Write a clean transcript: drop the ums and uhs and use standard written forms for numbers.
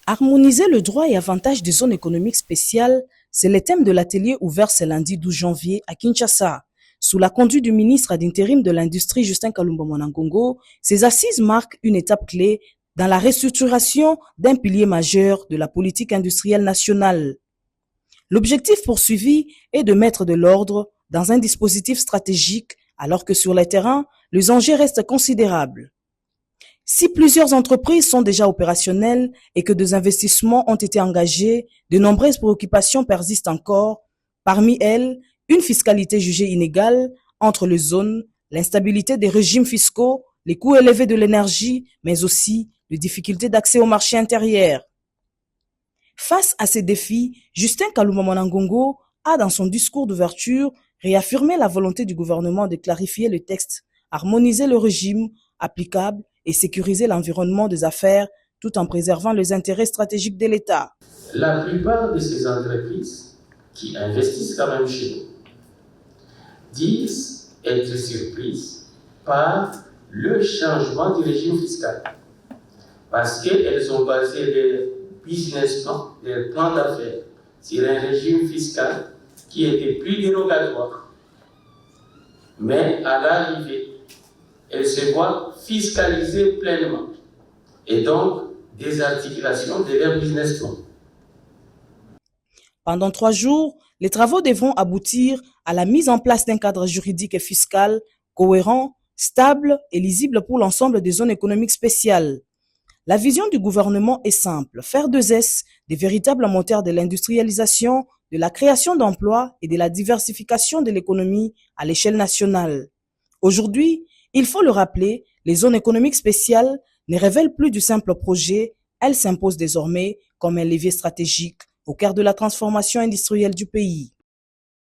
Harmoniser le droit et avantages des zones économiques spéciales, c'est le thème de l'atelier ouvert ce lundi 12 janvier à Kinshasa. Sous la conduite du ministre d'intérim de l'Industrie Justin Kalumba Mwanangongo, ces assises marquent une étape clé dans la restructuration d'un pilier majeur de la politique industrielle nationale. L'objectif poursuivi est de mettre de l'ordre dans un dispositif stratégique alors que sur le terrain, les enjeux restent considérables. Si plusieurs entreprises sont déjà opérationnelles et que des investissements ont été engagés, de nombreuses préoccupations persistent encore. Parmi elles, une fiscalité jugée inégale entre les zones, l'instabilité des régimes fiscaux, les coûts élevés de l'énergie, mais aussi les difficultés d'accès au marché intérieur. Face à ces défis, Justin Kalumba Mwanangongo a, dans son discours d'ouverture, réaffirmé la volonté du gouvernement de clarifier le texte, harmoniser le régime applicable et sécuriser l'environnement des affaires tout en préservant les intérêts stratégiques de l'État. La plupart de ces entreprises qui investissent quand même chez nous disent être surprises par le changement du régime fiscal parce qu'elles ont basé les business plans, les plans d'affaires sur un régime fiscal qui était plus dérogatoire. Mais à l'arrivée, elles se voient fiscalisées pleinement et donc des articulations de leur business plan. Pendant 3 jours, les travaux devront aboutir à la mise en place d'un cadre juridique et fiscal cohérent, stable et lisible pour l'ensemble des zones économiques spéciales. La vision du gouvernement est simple, faire d'ES des véritables moteurs de l'industrialisation, de la création d'emplois et de la diversification de l'économie à l'échelle nationale. Aujourd'hui, il faut le rappeler, les zones économiques spéciales ne révèlent plus du simple projet, elles s'imposent désormais comme un levier stratégique au cœur de la transformation industrielle du pays.